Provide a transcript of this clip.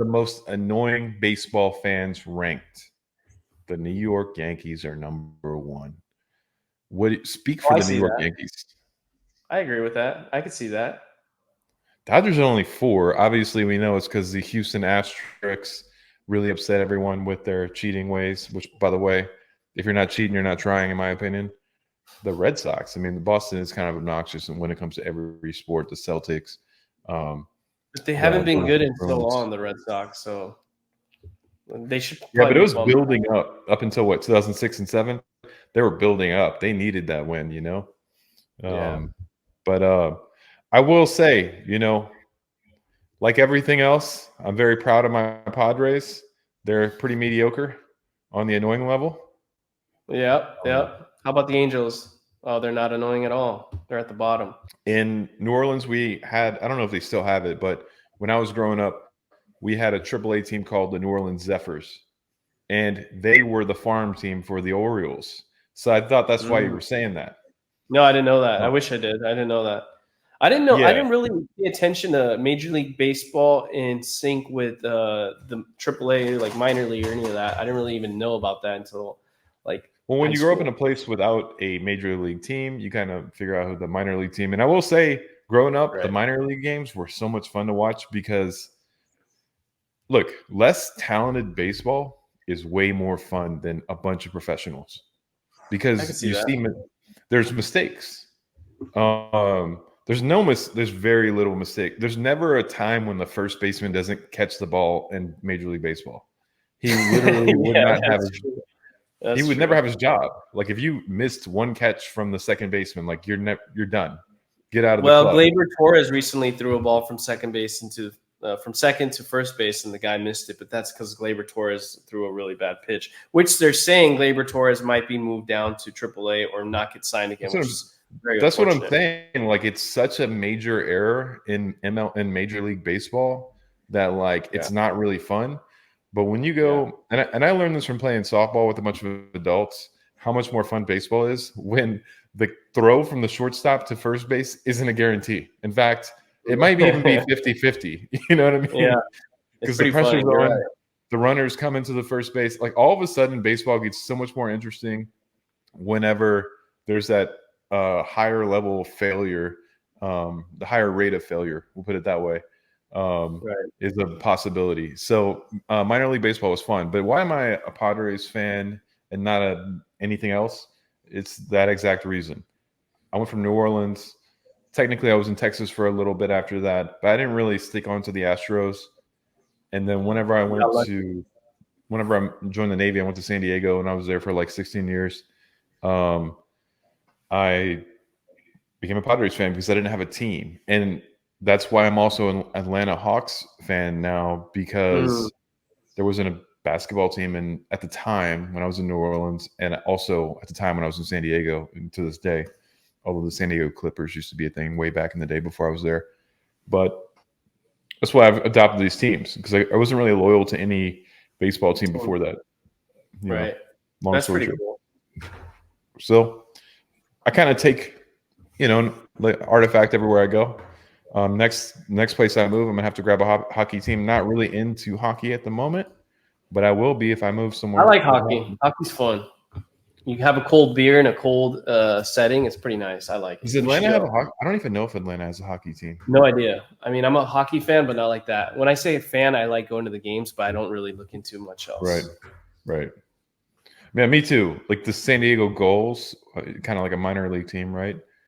the most annoying baseball fans ranked. The New York Yankees are number one. Speak for I the New see York that. Yankees. I agree with that. I could see that. Dodgers are only 4. Obviously, we know it's because the Houston Astros really upset everyone with their cheating ways, which, by the way, if you're not cheating, you're not trying, in my opinion. The Red Sox, I mean, the Boston is kind of obnoxious when it comes to every sport. The Celtics, But they haven't been the good in so Bruins. long, the Red Sox, so they should Yeah, but probably it be was bumped. building up until what, 2006 and 7? They were building up. They needed that win, you know? Yeah. But I will say, like everything else, I'm very proud of my Padres. They're pretty mediocre on the annoying level. Yep. Yep. How about the Angels? Oh, they're not annoying at all. They're at the bottom. In New Orleans, we had, I don't know if they still have it, but when I was growing up, we had a AAA team called the New Orleans Zephyrs, and they were the farm team for the Orioles. So I thought that's why you were saying that. No, I didn't know that. I Oh, wish I did. I didn't know that. I didn't know. I yeah. didn't really pay attention to Major League Baseball in sync with the AAA, like minor league or any of that. I didn't really even know about that until like Well, when high you grow up in school. a place without a major league team, you kind of figure out who the minor league team. And I will say, growing up, the Right. minor league games were so much fun to watch because, look, less talented baseball is way more fun than a bunch of professionals I can because see you that. see there's mistakes. There's very little mistake. There's never a time when the first baseman doesn't catch the ball in Major League Baseball. He literally would Yeah, not have that's his true. he That's would never true. have his job. Like if you missed one catch from the second baseman, like you're done. Get out of the Well, club. Gleyber Torres recently threw a ball from second base into from second to first base, and the guy missed it. But that's because Gleyber Torres threw a really bad pitch, which they're saying Gleyber Torres might be moved down to AAA or not get signed again, That's what which I'm, is very that's what I'm unfortunate. saying. Like it's such a major error in in Major League Baseball that like Yeah, it's not really fun. But when you yeah. go and I learned this from playing softball with a bunch of adults, how much more fun baseball is when the throw from the shortstop to first base isn't a guarantee. In fact, it might even be 50-50. You know what I Yeah, mean? it's Because the pretty funny. pressure's You're on, right. the runners come into the first base. Like all of a sudden, baseball gets so much more interesting whenever there's that higher level of failure, the higher rate of failure, we'll put it that way, Right. is a possibility. So minor league baseball was fun. But why am I a Padres fan and not anything else? It's that exact reason. I went from New Orleans. Technically, I was in Texas for a little bit after that, but I didn't really stick on to the Astros. And then You got lucky. whenever I joined the Navy, I went to San Diego and I was there for like 16 years. Um, I became a Padres fan because I didn't have a team. And that's why I'm also an Atlanta Hawks fan now Mm, because there wasn't a basketball team and at the time when I was in New Orleans and also at the time when I was in San Diego and to this day, although the San Diego Clippers used to be a thing way back in the day before I was there. But that's why I've adopted these teams because I wasn't really loyal to any baseball team before that. You know, right. long That's story pretty short. cool. So I kind of take, like artifact everywhere I go. Next place I move, I'm gonna have to grab a hockey team. Not really into hockey at the moment, but I will be if I move I somewhere like with hockey. hockey. Hockey's fun. You have a cold beer in a cold setting. It's pretty nice. I like it. Does You should Atlanta have a go. hockey? I don't even know if Atlanta has a hockey team. No idea. I mean, I'm a hockey fan, but not like that. When I say a fan, I like going to the games, but I don't really look into much Right, else. right. Yeah, me too. Like the San Diego Gulls, kind of like a minor league team, right?